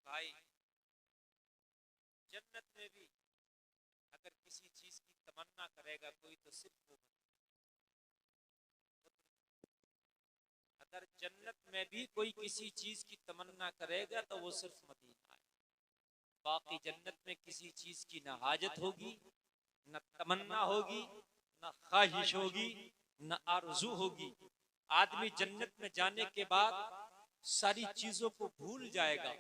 भाई जन्नत में भी अगर किसी चीज की तमन्ना करेगा कोई तो सिर्फ वो, अगर जन्नत में भी कोई किसी चीज की तमन्ना करेगा तो वो सिर्फ मदीना है। बाकी जन्नत में किसी चीज की ना हाजत होगी, न तमन्ना होगी, न ख्वाहिश होगी, न आरज़ू होगी। आदमी जन्नत में जाने के बाद सारी चीजों को भूल जाएगा,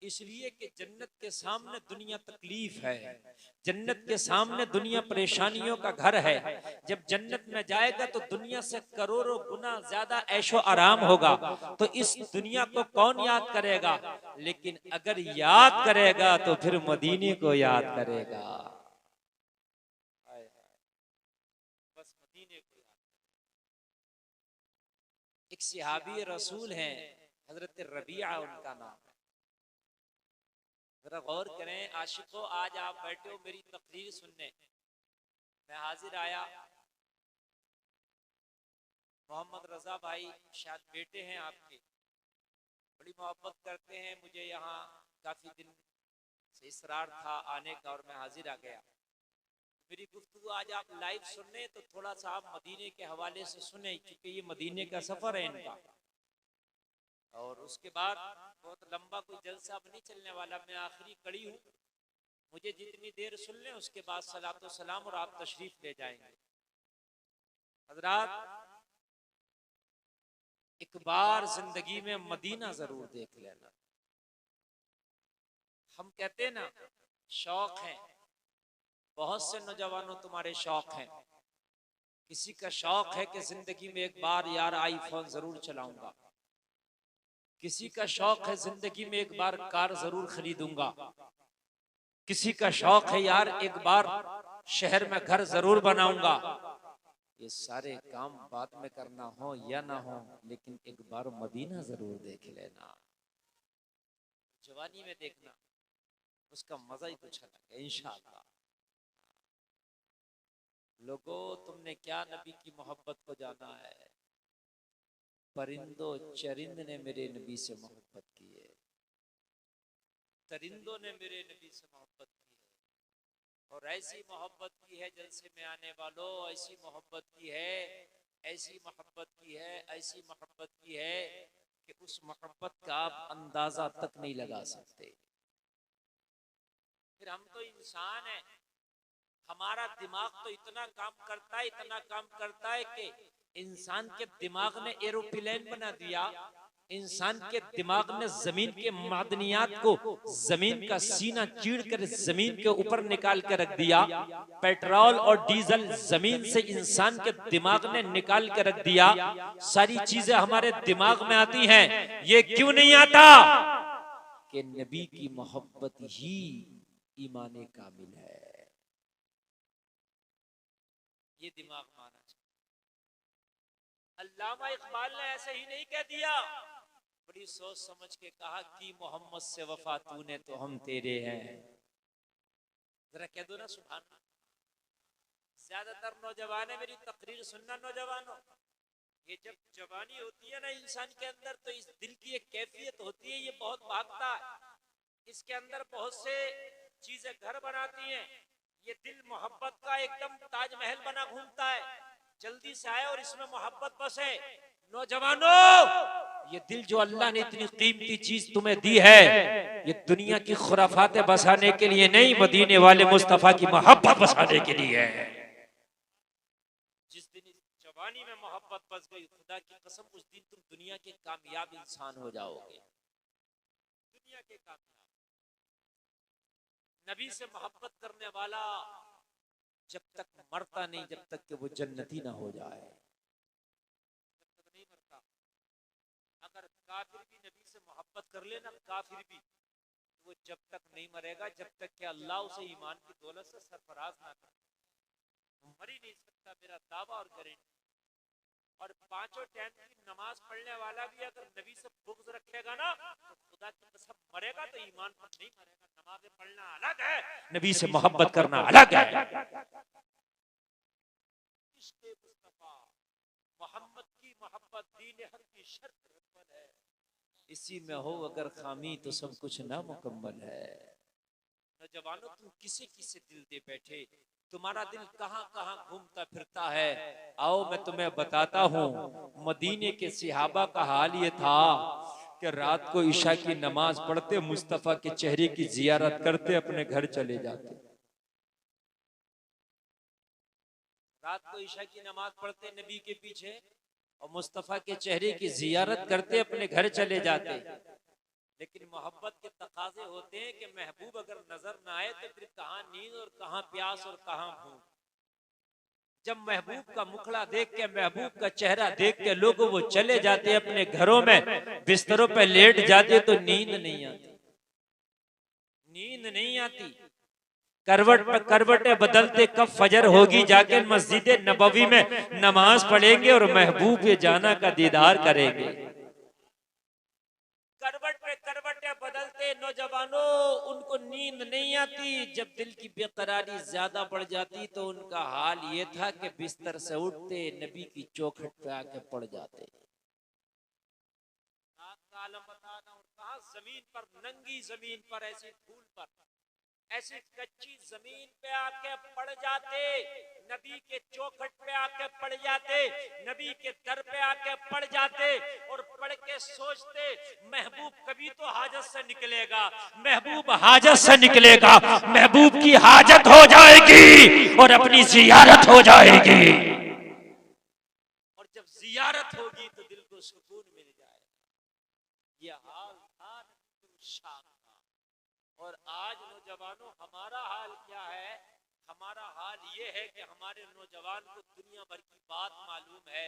इसलिए कि जन्नत के सामने दुनिया तकलीफ है, जन्नत के सामने दुनिया परेशानियों का घर है। जब जन्नत में जाएगा तो दुनिया से करोड़ों गुना ज्यादा ऐशो आराम होगा। तो इस दुनिया को कौन याद करेगा? लेकिन अगर याद करेगा तो फिर मदीने को याद करेगा। बस मदीने को याद। एक सहाबी रसूल हैं, हजरत रबिया उनका नाम है। जरा गौर करें आशिकों, आज आप बैठे हो मेरी तकरीर सुनने, मैं हाजिर आया। मोहम्मद रजा भाई शायद बेटे हैं आपके, बड़ी मोहब्बत करते हैं, मुझे यहाँ काफी दिन से इसरार था आने का और मैं हाजिर आ गया। मेरी गुफ्तगू आज आप लाइव सुनने तो थोड़ा सा आप मदीने के हवाले से सुने, क्योंकि ये मदीने का सफर है इनका। और उसके बाद बहुत लंबा कोई जलसा अब नहीं चलने वाला, मैं आखिरी कड़ी हूँ, मुझे जितनी देर सुन लें उसके बाद सलातो सलाम और आप तशरीफ ले जाएंगे। हजरात, एक बार जिंदगी में मदीना जरूर देख लेना। हम कहते हैं ना शौक है, बहुत से नौजवानों तुम्हारे शौक हैं। किसी का शौक है कि जिंदगी में एक बार यार आईफोन जरूर चलाऊंगा, किसी का शौक है जिंदगी में एक बार कार जरूर खरीदूंगा, किसी का शौक है यार एक बार शहर में घर जरूर बनाऊंगा। ये सारे काम बाद में करना हो या ना हो, लेकिन एक बार मदीना जरूर देख लेना। जवानी में देखना, उसका मजा ही कुछ अलग है इंशाअल्लाह। लोगों, तुमने क्या नबी की मोहब्बत को जाना है? परिंदों चरिंद ने मेरे नबी से मोहब्बत की है, परिंदों ने मेरे नबी से मोहब्बत की है, और ऐसी मोहब्बत की है जलसे में आने वालों, ऐसी मोहब्बत की है, ऐसी मोहब्बत की है, ऐसी मोहब्बत की है कि उस मोहब्बत का आप अंदाजा तक नहीं लगा सकते। फिर हम तो इंसान हैं, हमारा दिमाग तो इतना काम करता है, इतना काम करता है कि इंसान के दिमाग ने एरोप्लेन बना दिया, इंसान के दिमाग ने जमीन के मादनियात को, जमीन का सीना चीड़ कर जमीन के ऊपर निकाल कर रख दिया। पेट्रोल और डीजल जमीन से इंसान के दिमाग ने निकाल कर रख दिया। सारी चीजें हमारे दिमाग में आती हैं, ये क्यों नहीं आता कि नबी की मोहब्बत ही ईमान कामिल है। ये दिमाग माना चाहिए। अल्लामा इकबाल ने ऐसे ही नहीं कह दिया, बड़ी सोच समझ के कहा कि मोहम्मद से वफा तूने तो हम तेरे हैं। जरा कह दो ना सुभान। ज्यादातर नौजवान है, मेरी तकरीर सुनना नौजवानों, ये जब जवानी होती है ना इंसान के अंदर, तो इस दिल की एक कैफियत होती है, ये बहुत भागता है, इसके अंदर बहुत से चीजें घर बनाती हैं। ये दिल मोहब्बत का एकदम ताजमहल बना घूमता है, जल्दी से आए और इसमें मोहब्बत बसे। नौजवानों, ये दिल जो अल्लाह ने इतनी कीमती चीज तुम्हें दी है, ये दुनिया की खुराफातें बसाने के लिए नहीं, मदीने वाले मुस्तफा की मोहब्बत बसाने के लिए है। जिस दिन जवानी में मोहब्बत बस गई, खुदा की कसम उस दिन तुम दुनिया के कामयाब इंसान हो जाओगे, दुनिया के कामयाब। नबी से मोहब्बत करने वाला जब तक मरता नहीं, जब तक कि वो जन्नती ना हो जाए, जब तक नहीं मरता। अगर काफिर भी नबी से मोहब्बत कर लेना, काफिर भी, तो वो जब तक नहीं मरेगा जब तक कि अल्लाह उसे ईमान की दौलत से सरफराज ना करे, मर ही नहीं सकता, मेरा दावा और गारंटी। और पांचों टाइम की नमाज पढ़ने वाला भी अगर नबी से बुग़्ज़ रखेगा ना, तो खुदा की कसम मरेगा तो ईमान पर नहीं मरेगा। नमाज पढ़ना अलग है, नबी से मोहब्बत करना अलग है। इश्क़ मुस्तफा मोहम्मद की मोहब्बत दीन हक की शर्त है, इसी में हो अगर खामी तो सब कुछ नामुकम्मल है। नौजवानों, तुम किसे किसे दिल दे बैठे, तुम्हारा दिल कहां कहां घूमता फिरता है। आओ मैं तुम्हें बताता हूँ। मदीने के सहाबा का हाल ये था कि रात को ईशा की नमाज पढ़ते, मुस्तफा के चेहरे की जियारत करते, अपने घर चले जाते। रात को ईशा की नमाज पढ़ते नबी के पीछे और मुस्तफा के चेहरे की जियारत करते, अपने घर चले जाते। लेकिन मोहब्बत के तकाजे होते हैं कि महबूब अगर नजर ना आए तो फिर कहां नींद और कहां प्यास और कहां भूख। जब महबूब का मुखड़ा देख के, महबूब का चेहरा देख के लोग वो चले जाते अपने घरों में, बिस्तरों पे लेट जाते, तो नींद नहीं आती, नींद नहीं आती। करवट पर करवटें बदलते, कब फजर होगी जाके मस्जिद नबवी में नमाज पढ़ेंगे और महबूब के जाना का दीदार करेंगे। करवट पे करवटें बदलते नौजवानों, उनको नींद नहीं आती। जब दिल की बेकरारी ज्यादा बढ़ जाती तो उनका हाल ये था कि बिस्तर से उठते नबी की चौखट पे आके पड़ जाते। आलम बताना, और कहा जमीन पर, नंगी जमीन पर, ऐसी धूल पर, ऐसी कच्ची जमीन पे आके पड़ जाते, नबी के चौखट पे आके पड़ जाते, नबी के दर पे आके पड़ जाते और पढ़ के सोचते महबूब कभी तो हाजत से निकलेगा, महबूब हाजत से निकलेगा, महबूब की हाजत हो जाएगी और अपनी जियारत हो जाएगी। और जब जियारत होगी तो दिल को सुकून मिल जाएगा। यह हाल था शाम का। और आज नौजवानों, हमारा हाल क्या है? हमारा हाल ये है कि हमारे नौजवान को दुनिया भर की बात मालूम है,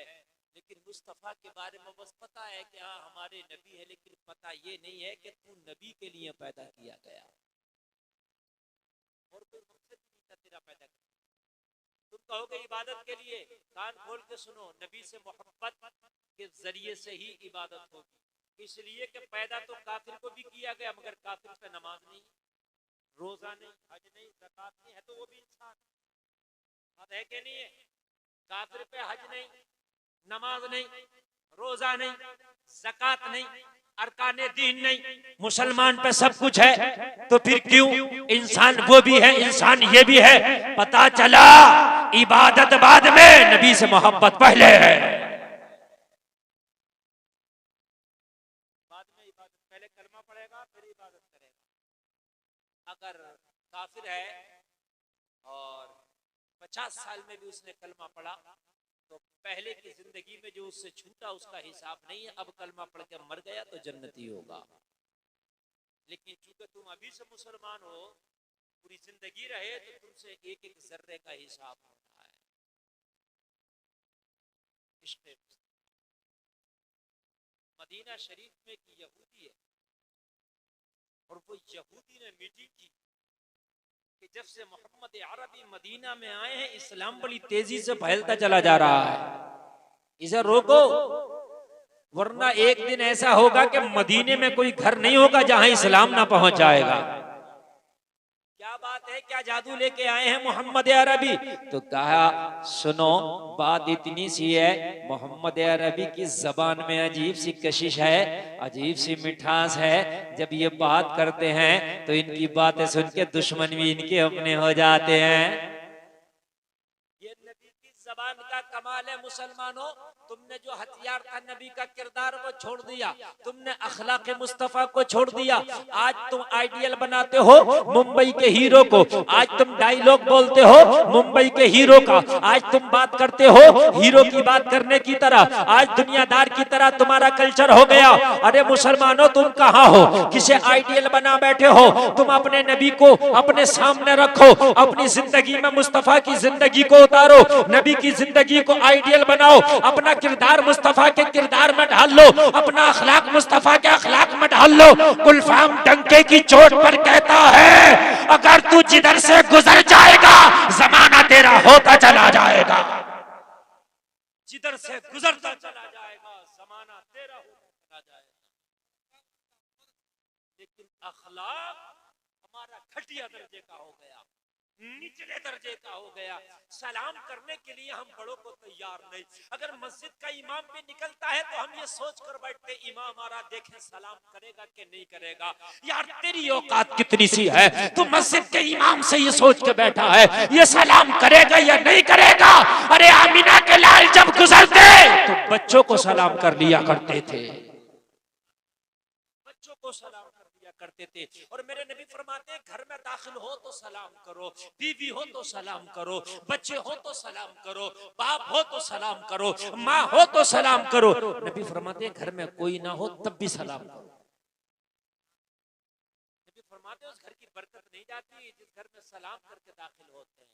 लेकिन मुस्तफा के बारे में बस पता है कि हाँ हमारे नबी है, लेकिन पता ये नहीं है कि तू नबी के लिए पैदा किया गया और कोई मकसद नहीं था तेरा पैदा करने। तुम कहोगे इबादत के लिए, कान खोल के सुनो, नबी से मोहब्बत के जरिए से ही इबादत होगी। इसलिए कि पैदा तो काफिर को भी किया गया, मगर काफिर पे नमाज नहीं, रोजा नहीं, हज नहीं, ज़कात नहीं, है तो वो भी इंसान। बात है कि नहीं है? काफिर पे हज नहीं, नमाज नहीं, रोजा नहीं, ज़कात नहीं, अरकाने दीन नहीं, मुसलमान पे सब कुछ है, तो फिर क्यों? इंसान वो भी है, इंसान ये भी है। पता चला इबादत बाद में, नबी से मोहब्बत पहले है। बाद में इबादत, पहले कलमा पढ़ेगा फिर इबादत करेगा। अगर काफिर है और 50 साल में भी उसने कलमा पढ़ा तो पहले की जिंदगी में जो उससे छूटा उसका हिसाब नहीं है। अब कलमा पढ़ के मर गया तो जन्नती होगा। लेकिन चूंकि तुम अभी से मुसलमान हो, पूरी जिंदगी रहे, तो तुमसे एक एक जर्रे का हिसाब होता है। मदीना शरीफ में एक यहूदी है और वो यहूदी ने मीटिंग की कि जब से मोहम्मद अरबी मदीना में आए हैं, इस्लाम बड़ी तेजी से फैलता चला जा रहा है, इसे रोको, वरना एक दिन ऐसा होगा कि मदीने में कोई घर नहीं होगा जहां इस्लाम ना पहुंच जाएगा। क्या बात है, क्या जादू लेके आए हैं मोहम्मद अरबी? तो कहा सुनो, बात इतनी सी है, मोहम्मद अरबी की जबान में अजीब सी कशिश है, अजीब सी मिठास है। जब ये बात करते हैं तो इनकी बातें सुन के दुश्मन भी इनके अपने हो जाते हैं। ये नबी की जबान का कमाल है। मुसलमानों, तुमने जो हथियार था नबी का किरदार वो छोड़ दिया, तुमने अखलाक मुस्तफा को छोड़ दिया। आज तुम आइडियल बनाते हो मुंबई के हीरो को, आज तुम डायलॉग बोलते हो मुंबई के हीरो का, आज तुम बात करते हो हीरो की बात करने की तरह, आज दुनियादार की तरह तुम्हारा कल्चर हो गया। अरे मुसलमानों, तुम कहाँ हो? किसे आइडियल बना बैठे हो? तुम अपने नबी को अपने सामने रखो, अपनी जिंदगी में मुस्तफा की जिंदगी को उतारो, नबी की जिंदगी को आइडियल बनाओ, अपना किरदार मुस्तफा के किरदार में ढाल लो, अपना अखलाक मुस्तफा के अखलाक में ढाल लो। गुलफाम डंके की चोट पर कहता है, अगर तू जिधर से गुजर जाएगा जमाना तेरा होता चला जाएगा। जिधर से गुजरता चला जाएगा जमाना तेरा होता चला जाएगा। लेकिन अखलाक हमारा घटिया दर्जे का हो गया। निचले दर्जे का हो गया। सलाम करने के लिए हम बड़ों को तैयार नहीं। अगर मस्जिद का इमाम भी निकलता है तो हम ये सोच कर बैठते इमाम आ रहा, देखें सलाम करेगा कि नहीं करेगा। यार तेरी औकात कितनी सी है, तू मस्जिद के इमाम से ये सोच के बैठा है ये सलाम करेगा या नहीं करेगा। अरे आमीना के लाल जब गुजरते तो बच्चों को सलाम कर लिया करते थे, बच्चों को सलाम कर दिया करते थे। और मेरे नबी फरमाते हैं घर में दाखिल हो तो सलाम करो, बीवी हो तो सलाम करो, बच्चे हो तो सलाम करो, बाप हो तो सलाम करो, माँ हो तो सलाम करो। नबी फरमाते हैं घर में कोई ना हो तब भी सलाम करो। नबी फरमाते हैं उस घर की बरकत नहीं जाती जिस घर में सलाम करके दाखिल होते हैं,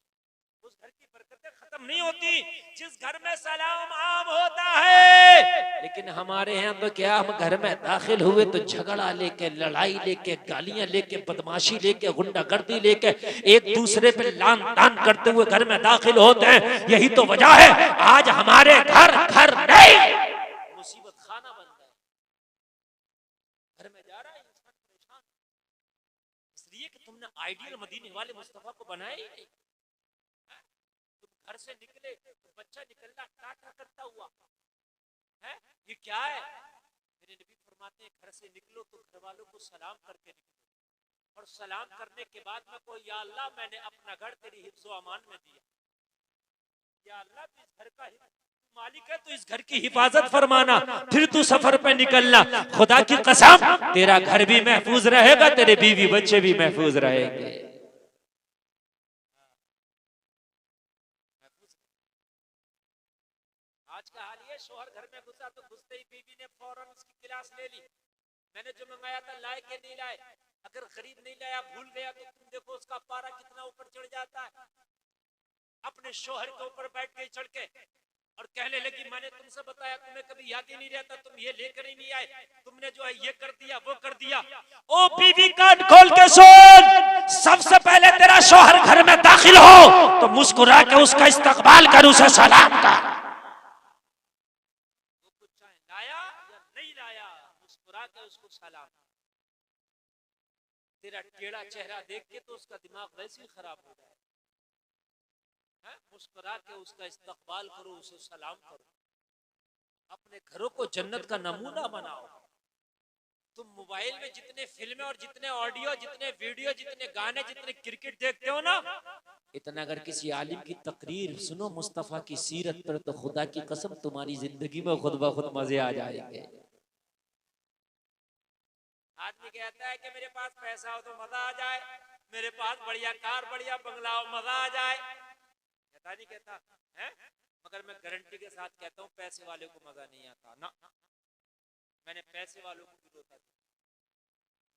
उस घर की बरकतें खत्म नहीं होती जिस घर में सलाम आम होता है। लेकिन हमारे यहाँ तो क्या, हम घर में दाखिल हुए तो झगड़ा लेके, लड़ाई लेके, गालियां लेके, बदमाशी लेके, गुंडागर्दी लेके, एक दूसरे पे लान तान करते हुए घर में दाखिल होते हैं। यही तो वजह है आज हमारे घर घर नहीं मुसीबत खाना बन गए। घर में जा रहा है इंसान परेशान, इसलिए कि तुमने आइडियल मदीने वाले मुस्तफा को बनाया ही नहीं। घर से निकले तो बच्चा निकलना टाटा करता हुआ है, ये क्या है। मेरे नबी फरमाते हैं घर से निकलो तो घर वालों को सलाम करके निकलो, और सलाम करने के बाद में कोई या अल्लाह मैंने अपना घर तेरी हिफ्ज़ो अमान में दिया, या अल्लाह तू इस घर का मालिक है, तो इस घर की हिफाजत फरमाना, फिर तू सफर पे निकलना। खुदा की कसम तेरा घर भी महफूज रहेगा, तेरे बीवी बच्चे भी महफूज रहेंगे। आज का हाल ये, शोहर घर में घुसा तो घुसते ही बीवी ने फौरन उसकी क्लास ले ली। मैंने जो मंगाया था लाए के नहीं लाए, अगर खरीद नहीं लाया भूल गया तो तुम देखो उसका पारा कितना ऊपर चढ़ जाता है। अपने शोहर के ऊपर बैठ गई चढ़ के और कहने लगी मैंने तुमसे बताया, तुम्हें कभी याद ही नहीं रहता, तुम ये लेकर ही नहीं आए, तुमने जो है ये कर दिया वो कर दिया। ओ बीवी कान खोल के सुन, सबसे पहले तेरा शोहर घर में दाखिल हो तो मुस्कुरा के उसका इस्तकबाल कर, उसे सलाम कर। उसको सलाम। तेरा टेढ़ा चेहरा देख के तो उसका दिमाग वैसे ही खराब हो जाए। मुस्कुरा के उसका इस्तकबाल करो, उसे सलाम करो। अपने घरों को जन्नत का नमूना बनाओ। तुम मोबाइल में जितने फिल्में और जितने ऑडियो, जितने वीडियो, जितने गाने, जितने क्रिकेट देखते हो ना, इतना अगर किसी आलिम की तकरीर सुनो मुस्तफा की सीरत पर तो खुदा की कसम तुम्हारी जिंदगी में खुद ब खुद मजे आ जाएंगे। आदमी कहता है कि मेरे पास पैसा हो तो मजा आ जाए, मेरे पास बढ़िया कार बढ़िया बंगला हो मजा आ जाए, कहता नहीं कहता है। मगर मैं गारंटी के साथ कहता हूँ पैसे वाले को मजा नहीं आता ना। मैंने पैसे वालों को भी रोता था,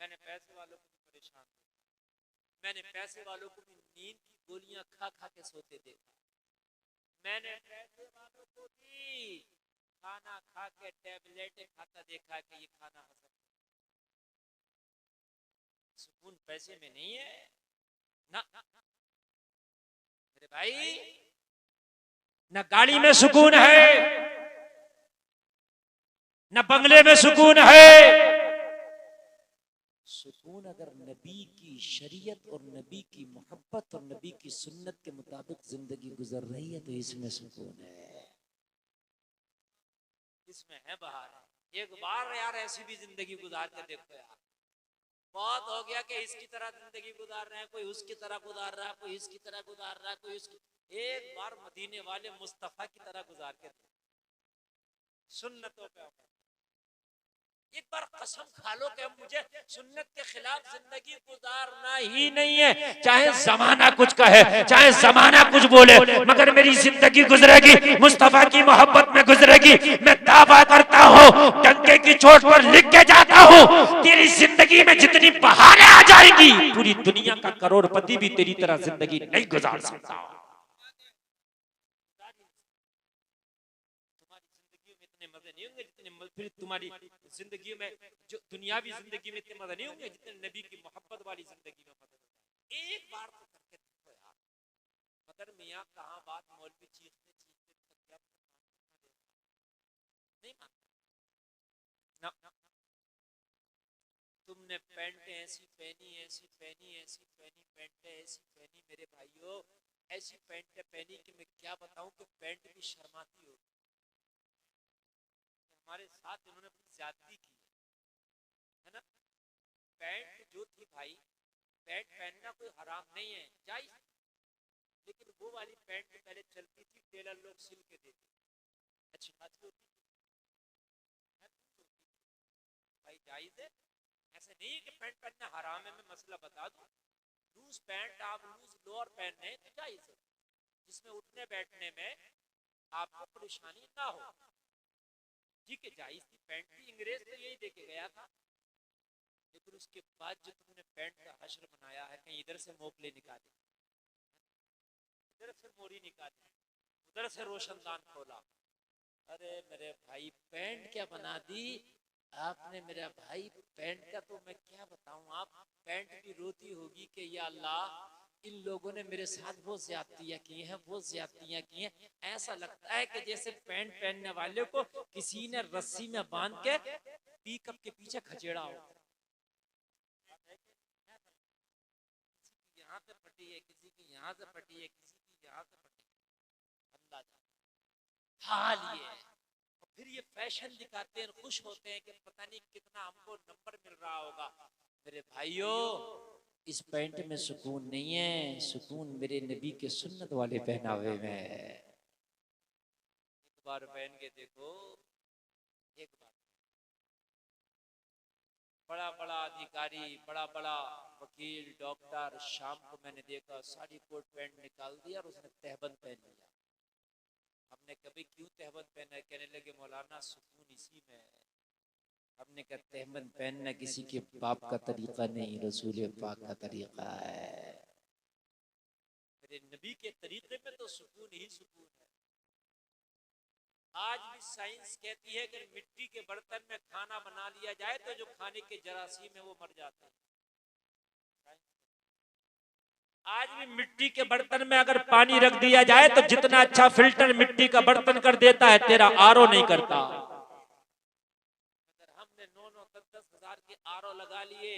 मैंने पैसे वालों को भी परेशान देखा, मैंने पैसे वालों को भी नींद की गोलियां खा खा के सोते देखा, मैंने पैसे वालों को भी खाना खा के टैबलेट खाता देखा कि ये खाना हजम। सुकून पैसे में नहीं है ना मेरे भाई, न गाड़ी में सुकून है, न बंगले में सुकून है। सुकून अगर नबी की शरीयत और नबी की मोहब्बत और नबी की सुन्नत के मुताबिक जिंदगी गुजर रही है तो इसमें सुकून है, इसमें है बहार। एक बार यार ऐसी भी जिंदगी गुजार के देखो यार। बहुत हो गया कि इसकी तरह जिंदगी गुजार रहे हैं, कोई उसकी तरह गुजार रहा है, कोई इसकी तरह गुजार रहा है, कोई उसकी। एक बार मदीने वाले मुस्तफा की तरह गुजार के सुन्नतों पे एक बार कसम खा लो कि मुझे सुन्नत के खिलाफ जिंदगी गुजारना ही नहीं है। चाहे जमाना कुछ कहे, चाहे जमाना कुछ बोले, मगर मेरी जिंदगी गुजरेगी मुस्तफा की मोहब्बत में गुजरेगी। मैं दावा करता हूँ, डंके की चोट पर लिख के जाता हूँ, तेरी जिंदगी में जितनी बहारें आ जाएंगी पूरी दुनिया का करोड़पति भी तेरी तरह जिंदगी नहीं गुजार सकता। फिर तुम्हारी जिंदगी में जो दुनियावी जिंदगी में इतने मजा नहीं होंगे जितने नबी की मोहब्बत वाली जिंदगी में मजा होता है। एक बार तो करके देखो यार। मगर मियां कहां बात मौलवी चीखते चीखते थक गया, नहीं मानता ना। तुमने पैंटें ऐसी पहनी, ऐसी पहनी, ऐसी पहनी, पैंटें ऐसी पहनी मेरे भाइयों, ऐसी पैंटें पहनी कि मैं क्या बताऊं कि पैंट भी शर्माती हो। हमारे साथ इन्होंने अपनी ज्यादती की है ना। पैंट जो थी भाई, पैंट पहनना कोई हराम नहीं है, जायज, लेकिन वो वाली पैंट पहले चलती थी, टेलर लोग सिल के देते, अच्छी बात होती भाई, जायज है। ऐसे नहीं है कि पैंट पहनना हराम है। मैं मसला बता दूं, लूज पैंट आप लूज लोअर पहन रहे तो जायज है, जिसमें उठने बैठने में आपको परेशानी ना हो, ठीक है, जायज थी। पैंट भी अंग्रेज तो यही देके गया था, लेकिन उसके बाद जो तुमने पैंट का हश्र बनाया है, कहीं इधर से मोपले निकाले, इधर से मोरी निकाली, उधर से रोशनदान खोला, अरे मेरे भाई पैंट क्या बना दी आपने मेरा भाई। पैंट का तो मैं क्या बताऊं, आप पैंट भी रोती होगी कि या अल्लाह इन लोगों ने मेरे साथ वो ज्यादतियां की हैं, वो ज्यादतियां की हैं। ऐसा लगता है कि जैसे पैंट पहनने वाले को किसी ने रस्सी में बांध के पिकअप के पीछे खचेड़ा हो, यहाँ से फटी है, किसी की यहाँ से फटी है, किसी की यहाँ से फटी है, अंदाजा हाल ये है। फिर ये फैशन दिखाते हैं, खुश होते हैं कि पता नहीं कितना हमको नंबर मिल रहा होगा। मेरे भाइयों, इस पैंट में सुकून नहीं है, सुकून मेरे नबी के सुन्नत वाले पहनावे में है। एक बार पहन के देखो, एक बार। बड़ा बड़ा अधिकारी, बड़ा बड़ा वकील, डॉक्टर, शाम को मैंने देखा साड़ी कोट पैंट निकाल दिया और उसने तहबंद पहन लिया। हमने कभी क्यों तहबंद पहना है, कहने लगे मौलाना सुकून इसी में है। हमने कहा तहबंद पहनना किसी के बाप का तरीका नहीं, रसूल पाक का तरीका है। मेरे नबी के तरीके में तो सुकून ही सुकून है। आज भी साइंस कहती है कि मिट्टी के बर्तन में खाना बना लिया जाए तो जो खाने के जरासीम है वो मर जाते हैं। आज भी मिट्टी के बर्तन में अगर पानी रख दिया जाए तो जितना अच्छा फिल्टर मिट्टी का बर्तन कर देता है, तेरा आरओ नहीं करता। अगर हमने 9-9, 10-10 हजार के आरओ लगा लिए,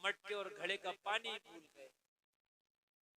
मटके और घड़े का पानी भूल गए।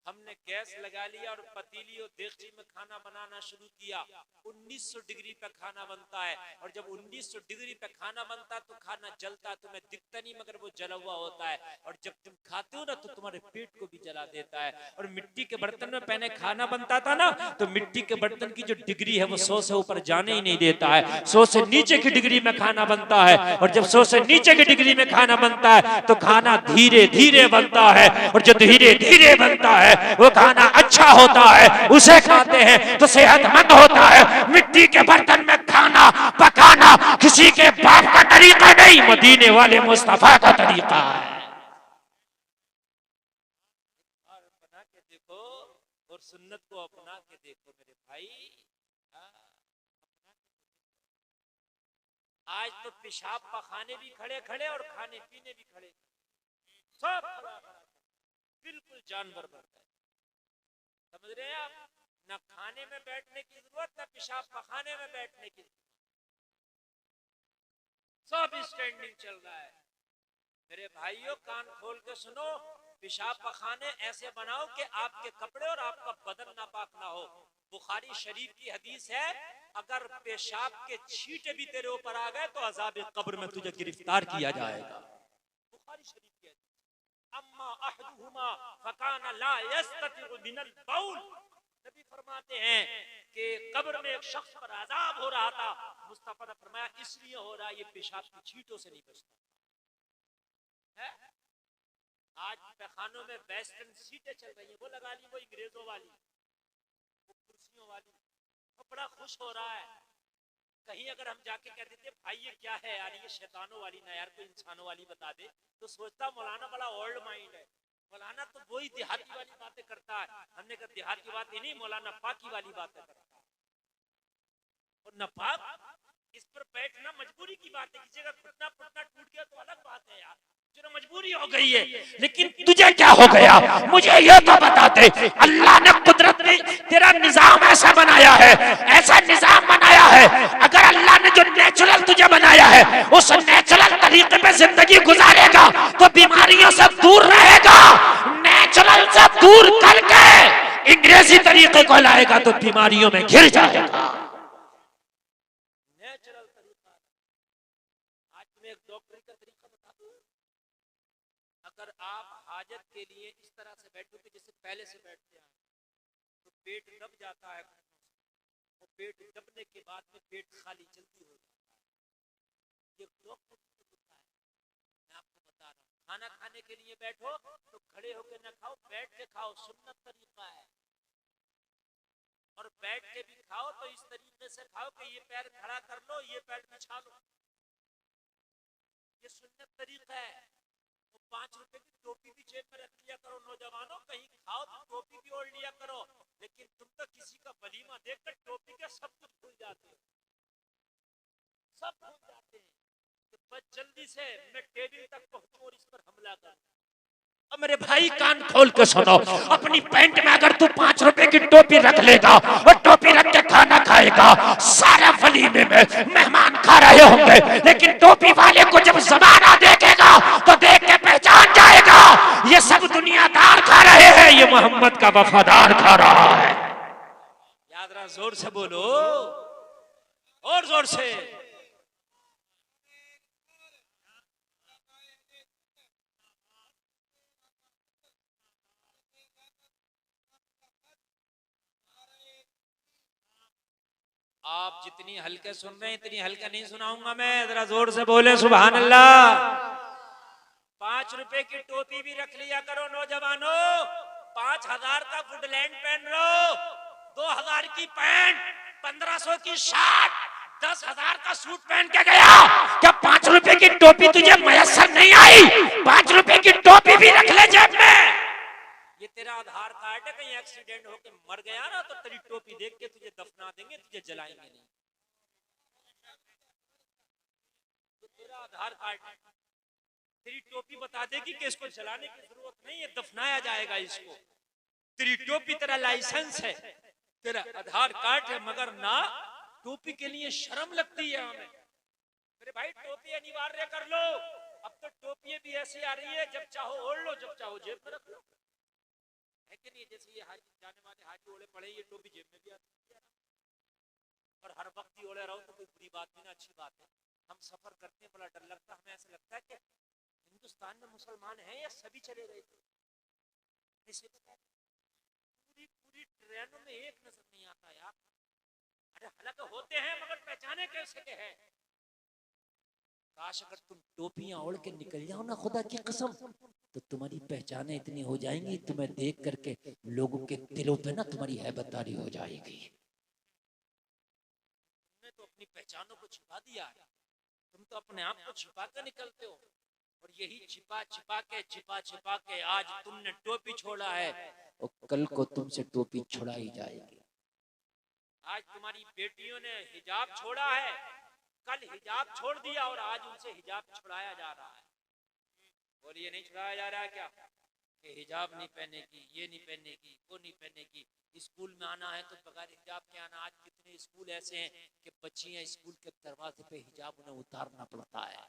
हमने गैस लगा लिया और पतीली और देगची में खाना बनाना शुरू किया। 1900 डिग्री पे खाना बनता है, और जब 1900 डिग्री पे खाना बनता तो खाना जलता, तुम्हें दिखता नहीं मगर वो जला हुआ होता है, और जब तुम खाते हो ना तो तुम्हारे पेट को भी जला देता है। और मिट्टी के बर्तन में पहले खाना बनता था ना, तो मिट्टी के बर्तन की जो डिग्री है वो 100 से ऊपर जाने ही नहीं देता है। 100 से नीचे की डिग्री में खाना बनता है, और जब 100 से नीचे की डिग्री में खाना बनता है तो खाना धीरे धीरे बनता है, और जो धीरे धीरे बनता है वो खाना अच्छा होता है, उसे खाते हैं तो सेहतमंद होता है। मिट्टी के बर्तन में खाना पकाना किसी के बाप का तरीका नहीं, मदीने वाले मुस्तफा का तरीका है। और अपना के देखो और सुन्नत को अपना के देखो मेरे भाई। आज तो पेशाब पखाने भी खड़े खड़े और खाने पीने भी खड़े, सब बिल्कुल जानवर बनता है। समझ रहे हैं आप? न खाने में बैठने की जरूरत, न पेशाब पखाने में बैठने की, सब स्टैंडिंग चल रहा है। मेरे भाइयों कान खोल के सुनो, पेशाब पखाने ऐसे बनाओ कि आपके कपड़े और आपका बदन नापाक ना हो। बुखारी शरीफ की हदीस है, अगर पेशाब के छींटे भी तेरे ऊपर आ गए तो अज़ाब कब्र में तुझे गिरफ्तार किया जाएगा। बुखारी शरीफ की हदीस। अम्मा अहदुहुमा फकाना ला यस्ततिउ मिनल बौल, नबी फरमाते हैं कि कब्र में एक शख्स पर अजाब हो रहा था, मुस्तफा ने फरमाया इसलिए हो रहा है ये पेशाब की छींटों से नहीं बचता है। आज पैखानों में वेस्टर्न सीटें चल रही हैं, वो लगा ली, वो अंग्रेजों वाली, वो कुर्सियों वाली, वो बड़ा खुश हो रहा है। कहीं अगर हम जाके कह देते भाई ये क्या है यार, ये शैतानों वाली ना यार, कोई इंसानों वाली बता दे, तो सोचता मौलाना बड़ा ओल्ड माइंड है, मौलाना तो वही देहाती वाली बातें करता है। हमने कहा देहाती बात ही नहीं, मौलाना पाकी वाली बातें करता है। और नपाक इस पर बैठना मजबूरी की बात है, किसी का घुटना फुटना टूट गया तो अलग बात है यार, जो मजबूरी हो गई है। लेकिन तुझे क्या हो गया, मुझे ये तो बता दे। अल्लाह ने कुदरत में तेरा निजाम ऐसा बनाया है, ऐसा निजाम बनाया है, अगर अल्लाह ने जो नेचुरल तुझे बनाया है उस नेचुरल तरीके पे जिंदगी गुजारेगा तो बीमारियों से दूर रहेगा। नेचुरल से दूर करके अंग्रेजी तरीके को लाएगा तो बीमारियों में घिर जाएगा। नेचुरल तरीका। आज तुम्हें एक डॉक्टरी का तरीका बता दूं। अगर आप हाजत के लिए इस तरह से बैठोगे जैसे पहले से बैठते हैं तो पेट दब जाता है, और पेट दबने के बाद में पेट खाली जल्दी हो जाता है। ये डॉक्टर होता है। मैं आपको बता रहा हूँ, खाना खाने के लिए बैठो तो खड़े होकर ना खाओ, बैठ के खाओ, सुन्नत तरीका है। और बैठ के भी खाओ तो इस तरीके से खाओ कि ये पैर खड़ा कर लो, ये पैर बिछा लो, ये सुन्नत तरीका है। तो 5 रुपए की टोपी भी जेब में रख लिया करो नौजवानों, कहीं खाओ तो टोपी भी ओढ़ लिया करो। लेकिन तुम तो किसी का वलीमा देखकर टोपी के सब कुछ भूल जाते हो, सब भूल जाते हैं। तो बस जल्दी से मैं टेबल तक पहुंचूं और इस पर हमला करूं। अब मेरे भाई कान खोल के सुनो, अपनी पैंट में अगर तू 5 रुपए की टोपी रख लेगा और टोपी रख के खाना खाएगा, सारे वलीमे में मेहमान खा रहे होंगे, लेकिन टोपी वाले को जब जमाना देखेगा तो देख के पहचान जाएगा ये सब दुनियादार खा रहे हैं, ये मोहम्मद का वफादार खा रहा है। याद रहा, जोर से बोलो और जोर से। आप जितनी हल्के सुन रहे हैं इतनी हल्का नहीं सुनाऊंगा मैं, जरा जोर से बोले सुभान अल्लाह। 5 रुपए की टोपी भी रख लिया करो नौजवानों, 5000 का वुडलैंड पहन लो, 2000 की पैंट, 1500 की शर्ट, 10,000 का सूट पहन के गया, क्या 5 रुपए की टोपी तुझे मयसर नहीं आई? 5 रुपए की टोपी भी रख ले जेब में। ये तेरा आधार कार्ड है, कहीं एक्सीडेंट होकर मर गया ना तो तेरी टोपी देख के तुझे दफना देंगे, तुझे जलाएंगे नहीं। तो तेरा आधार कार्ड, तेरी टोपी बता देगी कि इसको जलाने की जरूरत नहीं है, दफनाया जाएगा इसको। तेरी टोपी तेरा लाइसेंस है, तेरा आधार कार्ड है, मगर ना टोपी के लिए शर्म लगती है हमें। मेरे भाई टोपी अनिवार्य कर लो। अब तो टोपी भी ऐसी आ रही है, जब चाहो ओढ़ लो, जब चाहो जेब में रख लो, है कि नहीं? जैसे ये हाजी जाने वाले हाजी ओढ़े पड़े, ये टोपी जेब में भी आती है और हर वक्त ही ओढ़े रहो तो कोई बुरी बात नहीं ना, अच्छी बात है। हम सफर करते हैं, बड़ा डर लगता है, हमें ऐसा लगता है कि हिंदुस्तान में मुसलमान हैं या सभी चले गए थे। पूरी पूरी ट्रेनों में एक नजर नहीं आता यार। अरे हालांकि होते हैं मगर पहचाने कैसे के हैं। काश अगर तुम टोपियां ओढ़ के निकल जाओ ना, खुदा की कसम, तो तुम्हारी पहचाने इतनी हो जाएंगी, तुम्हें देख करके लोगों के दिलों पे ना तुम्हारी हैबतदारी हो जाएगी। तुमने तो अपनी पहचानों को छिपा दिया है, तुम तो अपने आप को छिपा कर निकलते हो, और यही छिपा छिपा के आज तुमने टोपी छोड़ा है और कल को तुमसे टोपी छुड़ाई जाएगी। आज तुम्हारी बेटियों ने हिजाब छोड़ा है, कल हिजाब छोड़ दिया और आज उनसे हिजाब छुड़ाया जा रहा है। बोलिए नहीं छुड़ाया जा रहा है क्या? कि हिजाब नहीं पहनेगी, ये नहीं पहनेगी, वो नहीं पहनेगी, स्कूल में आना है तो बगैर हिजाब के आना। आज कितने स्कूल ऐसे हैं कि बच्चियां स्कूल के दरवाजे पे हिजाब उन्हें उतारना पड़ता है।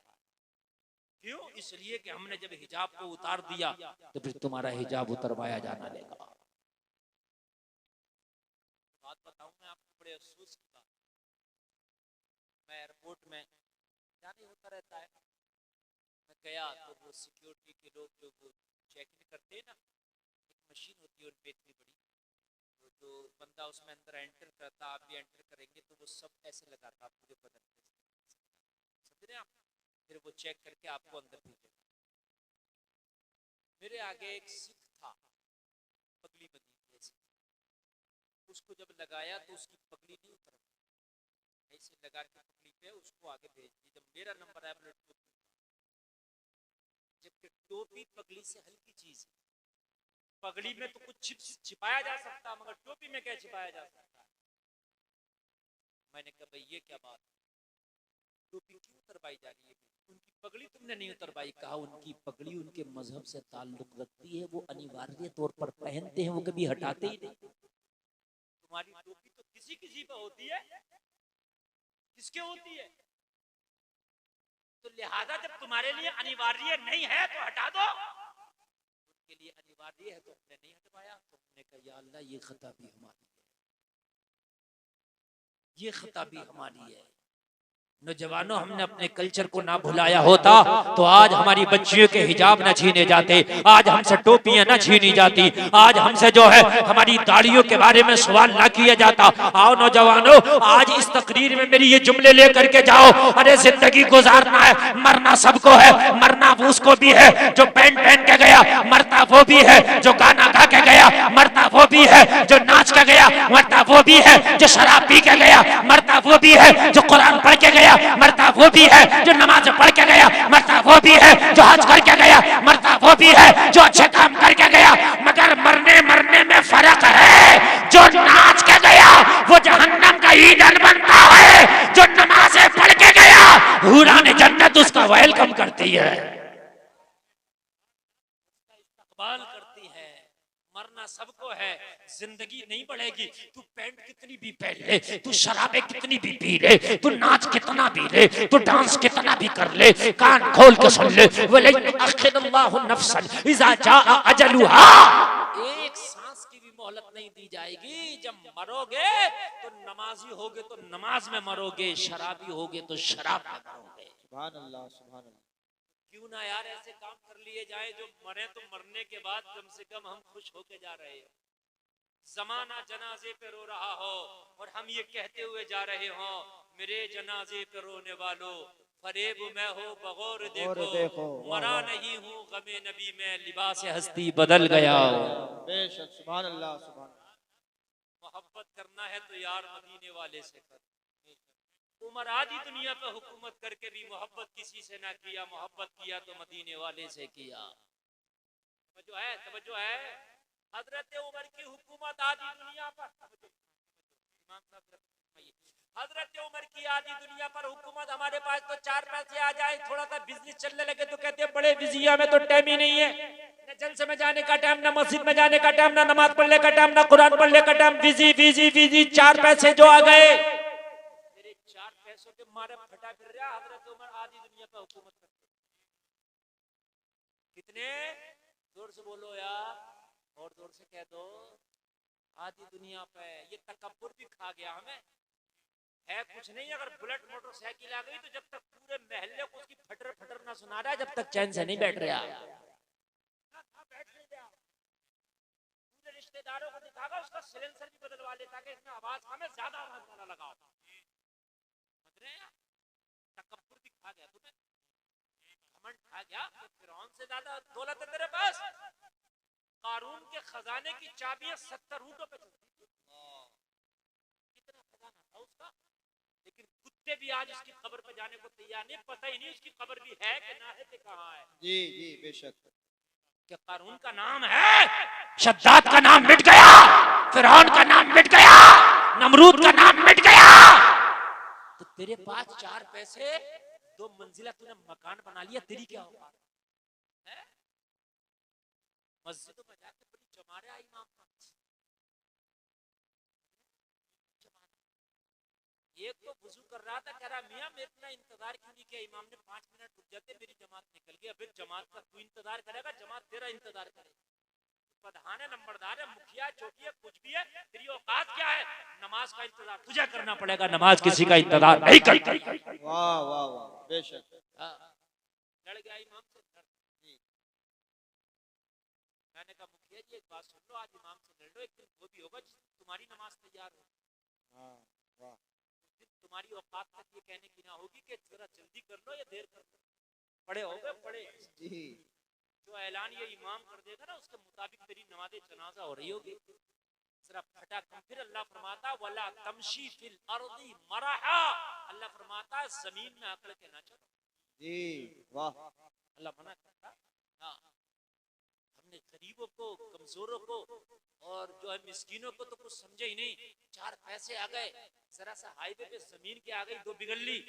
क्यों? इसलिए कि हमने जब हिजाब को उतार दिया तो फिर तुम्हारा हिजाब उतरवाया जाना लेगा। बात बताऊं मैं आपको, बड़े अफसोस की बात। मैं एयरपोर्ट में जाने होता रहता है, मैं गया तो वो सिक्योरिटी के लोग जो वो चेक इन करते हैं ना, एक मशीन होती है उनपे इतनी बड़ी, तो जो बंदा उसमें अंदर एंटर करता, आप भी एंटर करेंगे तो वो सब ऐसे लगाता पूरे बदन पे, समझ रहे हैं आप? फिर वो चेक करके आपको अंदर भेजेगा। मेरे आगे एक सिख था, पगड़ी बंधी थी ऐसी, उसको जब लगाया तो उसकी पगड़ी नहीं उतर, ऐसे लगा के पगड़ी पे उसको आगे भेज दी। जब मेरा नंबर आया मैंने टोपी, जबकि टोपी पगड़ी से हल्की चीज है। पगड़ी में तो कुछ छिपाया जा सकता, मगर टोपी में क्या छिपाया जा सकता है? मैंने कहा भाई ये क्या बात है, टोपी क्यों उतरवाई जा रही है? उनकी पगड़ी तुमने नहीं उतरवाई। कहा उनकी पगड़ी उनके मजहब से ताल्लुक रखती है, वो अनिवार्य तौर पर पहनते हैं, वो कभी हटाते ही नहीं। तुम्हारी टोपी तो किसी किसी पर होती है, किसके होती है? तो लिहाजा जब तुम्हारे लिए अनिवार्य नहीं है तो हटा दो, उनके लिए अनिवार्य है तो हमने नहीं हटवाया। तो हमने कहा या अल्लाह ये खता भी हमारी है, ये खता भी हमारी है। नौजवानों, हमने अपने कल्चर को ना भुलाया होता तो आज हमारी बच्चियों के हिजाब ना छीने जाते, आज हमसे टोपियां ना छीनी जाती, आज हमसे जो है हमारी दाढ़ियों के बारे में सवाल ना किया जाता। आओ नौजवानों, आज इस तकरीर में मेरी ये जुमले लेकर के जाओ। अरे जिंदगी गुजारना है, मरना सबको है, मरना उसको भी है जो पैंट पहन के गया, मरता वो भी है जो गाना गा के गया, मरता वो भी है जो नाच के गया, मरता वो भी है जो शराब पी के गया, मरता वो भी है जो कुरान पढ़ के गया, मरता वो भी है जो नमाज पढ़ के गया, मरता वो भी है जो हज करके गया, मरता वो भी है जो अच्छे काम करके गया। मगर मरने में फर्क है। जो नाच के गया वो जहन्नम का ईंधन बनता है, जो नमाजें पढ़ के गया हुरान जन्नत उसका वेलकम करती है, इस्तकबाल करती है। मरना सबको है, जिंदगी नहीं बढ़ेगी। तू पैंट कितनी भी पहन ले, तू शराबें कितनी भी पी ले, तू नाच कितना भी ले, तू डांस कितना भी कर ले, कान खोल के सुन ले, वलयअखिरुल्लाहु नफ्सन इज़ा जाअ अजलुहा, एक सांस की भी मोहलत नहीं दी जाएगी। जब मरोगे तो नमाजी होगे तो नमाज में मरोगे, शराबी होगे तो शराब में मरोगे। सुभान अल्लाह, सुभान अल्लाह। क्यों ना यार ऐसे काम कर लिए जाए जो मरे तो मरने के बाद कम से कम हम खुश होके जा रहे हैं। जमाना जनाजे पे रो रहा हो और हम ये कहते हुए जा रहे हो मेरे जनाजे पे रोने वालों, फरेब मैं हो बगौर देखो, मरा नहीं हूँ गमे नबी में, लिबास हस्ती बदल गया। बेशक, सुभान अल्लाह, सुभान अल्लाह। मोहब्बत करना है तो यार मदीने वाले से कर। उमर आधी दुनिया पे हुकूमत करके भी मोहब्बत किसी से ना किया, मोहब्बत किया तो मदीने वाले से किया। तवज्जो है। हजरत उमर की हुकूमत आधी दुनिया पर, हजरत उमर की आधी दुनिया पर हुकूमत, हमारे पास तो चार पैसे आ जाए, थोड़ा सा बिजनेस चलने लगे तो कहते हैं बड़े बिजी हैं, हमें तो टाइम ही नहीं है, न जलसे में जाने का टाइम, ना मस्जिद में जाने का टाइम, ना नमाज पढ़ने का टाइम, ना कुरान पढ़ने का टाइम, बिजी बिजी बिजी। चार पैसे जो आ गए, मेरे चार पैसों के मारे फटा फिर रहा। हजरत उमर आधी दुनिया पर हुकूमत करते, कितने जोर से बोलो यार, और जोर से कह दो, आधी दुनिया पे। ये तकब्बुर भी खा गया हमें, है कुछ नहीं। अगर बुलेट मोटरसाइकिल आ गई तो जब तक पूरे महल्ले को उसकी फटर फटर ना सुना रहा है, जब तक चैन से नहीं बैठ रहा। पूरे रिश्तेदारों को दिखागा, उसका सिलेंसर भी बदलवा लेता कि इसमें आवाज हमें ज्यादा आवाज वाला लगाओ। तकब्बुर भी खा गया तुम्हें, घमंड खा गया। फिरौन से ज्यादा दौलत है तेरे पास। कारून के खजाने की चाबियां 70 ऊंटों पे चलती थी, कितना खजाना था उसका। लेकिन कुत्ते भी आज उसकी कब्र पे जाने को तैयार नहीं, पता ही नहीं उसकी कब्र भी है कि ना है कि कहां है। जी जी, बेशक। क्या कारून का नाम है, शद्दाद का नाम मिट गया, फिरौन का नाम मिट गया, नमरूद का नाम मिट गया। तो तेरे पास चार पैसे, 2 मंजिला तूने मकान बना लिया, तेरी क्या होगा? मस्जिदों में जाके बड़ी जमारे आई इमाम का। एक तो वुजू कर रहा था, कह रहा मियां मैं इतना इंतजार क्यों नहीं किया, इमाम ने 5 मिनट रुक जाते, मेरी जमात निकल गई। अबे जमात का तू इंतजार करेगा, जमात तेरा इंतजार करेगा। प्रधान है, नंबरदार है, मुखिया चौकी है, कुछ भी है, तेरी औकात क्या है? नमाज का इंतजार तुझे करना पड़ेगा, नमाज किसी का इंतजार नहीं करती। वाह वाह वाह, बेशक। लड़ गया इमाम से। मैंने कहा मुखिया जी एक बात सुन लो, आज इमाम से लड़ लो, एक दिन वो भी होगा जिस तुम्हारी नमाज तैयार हो। वाह। तुम्हारी औकात तक ये कहने की ना होगी कि जरा जल्दी कर लो या देर कर लो। पढ़े हो गए, पढ़े जी। जो ऐलान ये इमाम कर देगा ना, उसके मुताबिक तेरी नमाज़े जनाजा हो रही होगी। जरा फटा कम। फिर अल्लाह फरमाता वला तमशी फिल अर्दी मरहा, अल्लाह फरमाता जमीन में अकड़ के ना चलो। जी वाह। अल्लाह मना करता। हाँ, हमने गरीबों को, कमजोरों को और जो है मिस्कीनों को तो कुछ समझे ही नहीं। चार पैसे आ गए, जरा सा हाईवे पे जमीन के आ गई 2 बिगल्ली,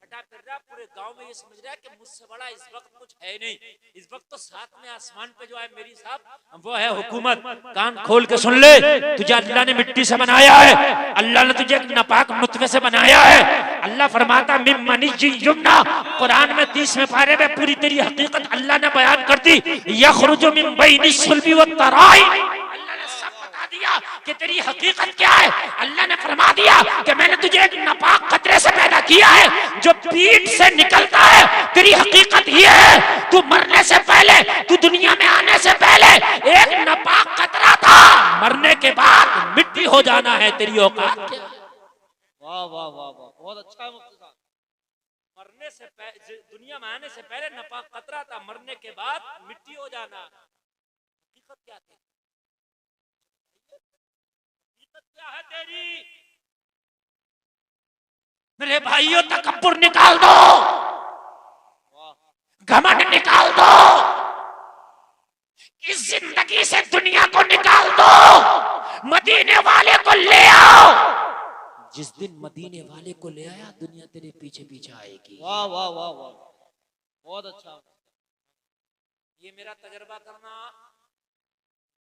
फटा फिर रहा पूरे गांव में, ये समझ रहा है कि मुझसे बड़ा इस वक्त कुछ है नहीं। इस वक्त तो साथ में आसमान पे जो है मेरी साहब वो है हुकूमत। कान खोल के सुन ले, तुझे अल्लाह ने मिट्टी से बनाया है, अल्लाह ने तुझे एक नापाक नुतफे से बनाया है। अल्लाह फरमाता मिम मनिय्यिन युमना, कुरान में 30वें पारे में पूरी तेरी हकीकत अल्लाह ने बयान कर दी। यखरुजु मिन बैनि सुल्बि व तराई, अल्लाह ने सब बता दिया कि तेरी हकीकत क्या है। अल्लाह ने फरमा दिया कि मैंने तुझे एक नापाक कतरे से पैदा किया है जो पीठ से निकलता है। तेरी हकीकत ये है, तू मरने से पहले, तू दुनिया में आने से पहले एक नापाक कतरा था, मरने के बाद मिट्टी हो जाना है। तेरी औकात क्या है? वाह वाह वाह वाह, बहुत अच्छा है मुफ्ती साहब। मरने से पहले, दुनिया में आने से पहले नापाक कतरा था, मरने के बाद मिट्टी हो जाना। हकीकत क्या थी? हकीकत क्या है तेरी? मेरे भाइयों तकब्बुर निकाल दो, वाह घमंड निकाल दो, इस जिंदगी से दुनिया को निकाल दो, मदीने वाले को ले आओ। जिस दिन मदीने वाले को ले आया, दुनिया तेरे पीछे पीछे आएगी। वाह वाह वाह वाह, बहुत अच्छा। ये मेरा तजर्बा करना,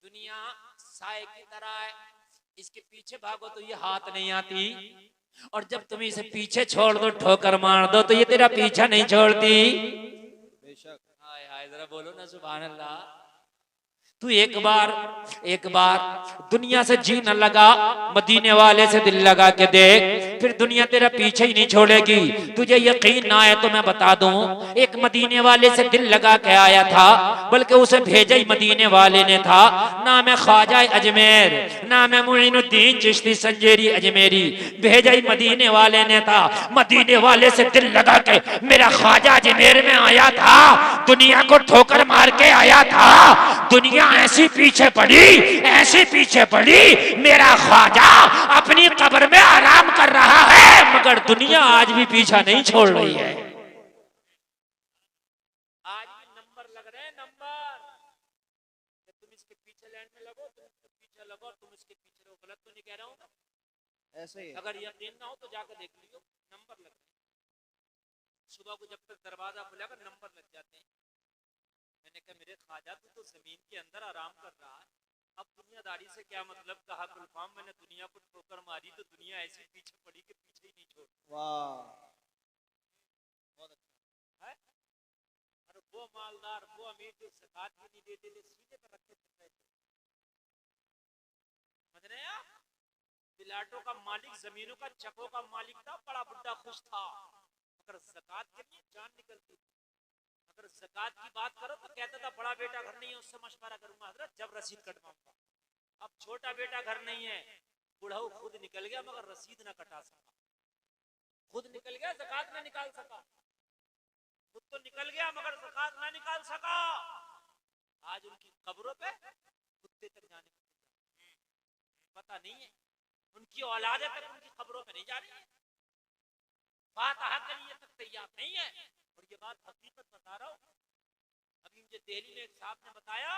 दुनिया साए की तरह है, इसके पीछे भागो तो ये हाथ नहीं आती, और जब तुम इसे पीछे छोड़ दो, ठोकर मार दो, तो ये तेरा पीछा नहीं छोड़ती। बेशक। हाय हाय, जरा बोलो ना सुभान अल्लाह। तू एक बार दुनिया से जी न लगा, मदीने वाले से दिल लगा के देख, फिर दुनिया तेरा पीछे ही नहीं छोड़ेगी। तुझे यकीन ना आए तो मैं बता दूं, एक मदीने वाले से दिल लगा के आया था, बल्कि उसे भेजा ही मदीने वाले ने था। नाम है ख्वाजा अजमेर, नाम है मुइनुद्दीन चिश्ती संजेरी अजमेरी, भेजा ही मदीने वाले ने था। मदीने वाले से दिल लगा के मेरा ख्वाजा अजमेर में आया था, दुनिया को ठोकर मार के आया था। दुनिया ऐसी पीछे पड़ी, ऐसी पीछे पड़ी, मेरा ख्वाजा अपनी कब्र में आराम कर रहा है, मगर दुनिया आज भी पीछा नहीं छोड़ रही है। आज भी नंबर लग रहे हैं, नंबर। तुम इसके पीछे लाइन में लगो, तुम इसके पीछे लगो, तुम इसके पीछे रहो। गलत तो नहीं कह रहा हूँ ना? ऐसे ही है। अगर यकीन ना हो तो जाकर देख लियो, नंबर लग रहे हैं। सुबह को जब तक दरवाजा खुलेगा नंबर लग जाते हैं। मैंने कहा मेरे ख्वाजा तू तो जमीन के अंदर आराम कर रहा है, अब दुनियादारी से क्या मतलब? कहा कुलफाम मैंने दुनिया को ठोकर मारी तो दुनिया ऐसी पीछे पड़ी कि पीछे ही नहीं छोड़। वाह, बहुत अच्छा है। और वो मालदार, वो अमीर जो ज़कात भी नहीं देते थे, सीधे पर रखे थे। समझ रहे हैं आप? प्लाटों का मालिक, जमीनों का, चकों का मालिक था, बड़ा बुड्ढा खुश था, मगर ज़कात के लिए जान निकलती थी। अगर ज़कात की बात करो तो कहता था बड़ा बेटा घर नहीं है, उससे मशवरा करूंगा हजरत जब रसीद कटवाऊंगा। अब छोटा बेटा घर नहीं है, बुढ़ाऊ खुद निकल गया मगर रसीद ना कटा सका। खुद निकल गया, ज़कात ना निकाल सका। खुद तो निकल गया मगर ज़कात ना निकाल सका। आज उनकी कब्रों पे कुत्ते तक जाने को पता नहीं है, उनकी औलादें तक उनकी कब्रों पे नहीं जा रही है, फातिहा के लिए तक तैयार नहीं है। और ये बात हकीकत बता रहा हूँ। अभी मुझे दिल्ली में एक साहब ने बताया,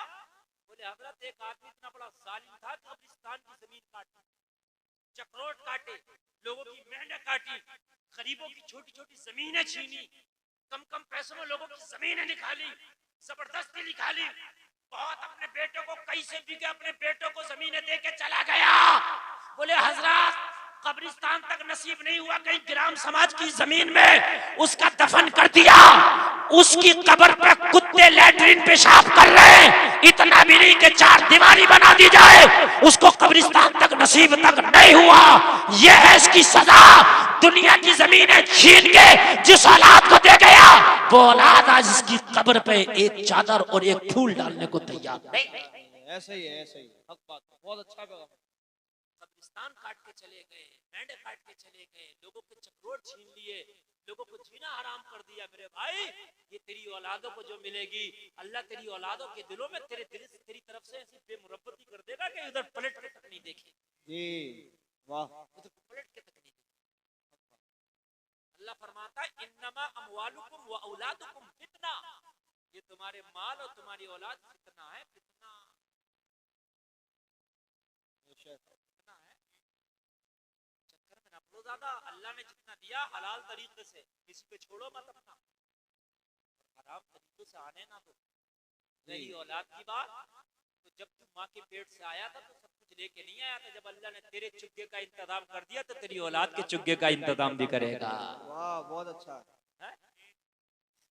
बोले हजरत एक आदमी इतना बड़ा जालिम था, कब्रिस्तान की जमीन काटी, चक्रोट काटे, लोगों की मेहनत काटी, गरीबों की छोटी छोटी जमीनें छीनी, कम कम पैसों में लोगों की जमीनें निकाली, जबरदस्ती निकाली, बहुत अपने बेटों को कैसे भी के अपने बेटों को जमीनें दे के चला गया। बोले हजरत कब्रिस्तान तक नसीब नहीं हुआ, कहीं ग्राम समाज की जमीन में उसका दफन कर दिया, उसकी कब्र पे कुत्ते लैट्रिन पेशाब कर रहे हैं, इतना भी नहीं कि चार दीवारी बना दी जाए, उसको कब्रिस्तान तक नसीब तक नहीं हुआ। यह है इसकी सजा। दुनिया की जमीनें छीन के जिस औलाद को दे गया, वो औलाद आज इसकी कब्र पे एक चादर और एक फूल डालने को तैयार नहीं। ऐसे ही है, ऐसे ही हक बात, बहुत अच्छा पैगाम। कब्रिस्तान काट के चले गए, मेंढे काट के चले गए, लोगों के चक्रोट छीन लिए, लोगों को जीना हराम कर दिया। मेरे भाई ये तेरी औलादों को जो मिलेगी, अल्लाह तेरी औलादों के दिलों में तेरे दिल से तेरी तरफ से ऐसी बेमुरब्बती कर देगा कि उधर पलट के तक नहीं देखे। जी वाह, उधर पलट के तक नहीं देखे। अल्लाह फरमाता है इन्नमा अमवालुकुम व औलादुकुम फितना, ये तुम्हारे माल और तुम्हारी औलाद फितना है, फितना फितना है। चक्कर में ना ज्यादा अल्लाह ने जितना दिया हलाल तरीके से, किसी पे छोड़ो मत अपना, हराम तरीके से आने ना दो। रही औलाद की बात, तो जब तू माँ के पेट से आया था तो सब कुछ लेके नहीं आया था। जब अल्लाह ने तेरे चुग्गे का इंतजाम कर दिया तो तेरी औलाद के चुग्गे का इंतजाम भी करेगा। वाह बहुत अच्छा।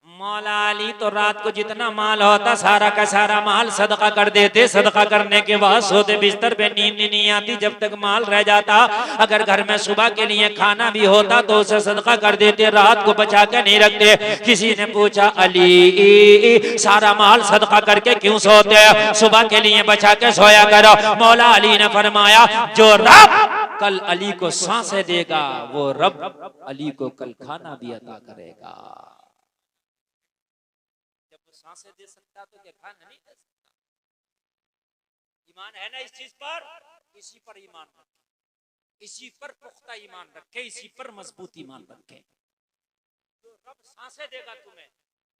मौला अली तो रात को जितना माल होता सारा का सारा माल सदका कर देते। सदका करने के बाद सोते बिस्तर पे नींद नहीं आती जब तक माल रह जाता। अगर घर में सुबह के लिए खाना भी होता तो उसे सदका कर देते, रात को बचा के नहीं रखते। किसी ने पूछा अली सारा माल सदका करके क्यों सोते, सुबह के लिए बचा के सोया करो। मौला अली ने फरमाया जो रब कल अली को सांसें देगा वो रब अली को कल खाना भी अता करेगा। सांसें दे सकता तो क्या खाना नहीं दे सकता। ईमान है ना इस चीज पर, इसी पर ईमान रखे, इसी पर पुख्ता ईमान रखे, इसी पर मजबूत ईमान रखे। जो रब सांसें देगा तुम्हें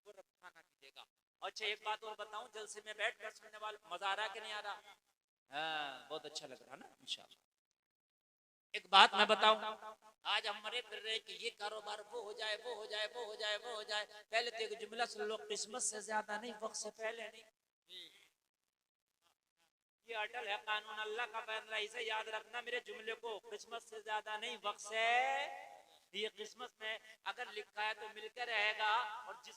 वो रब खाना भी देगा। अच्छा एक बात और बताऊं, जलसे में बैठ कर सुनने वाले मजा आ रहा कि नहीं आ रहा? हाँ बहुत अच्छा लग रहा ना इंशाल्लाह। एक बात मैं बताऊं, आज हम मरे फिर रहे कि ये कारोबार वो हो जाए वो हो जाए वो हो जाए वो हो जाए। पहले तो एक जुमला सुन लो, किस्मत से ज्यादा नहीं वक्त से पहले नहीं। ये अटल है कानून अल्लाह का बन रहा है, इसे याद रखना मेरे जुमले को। किस्मत से ज्यादा नहीं वक्त से, ये किस्मत में अगर लिखा है तो मिलकर रहेगा। और जिस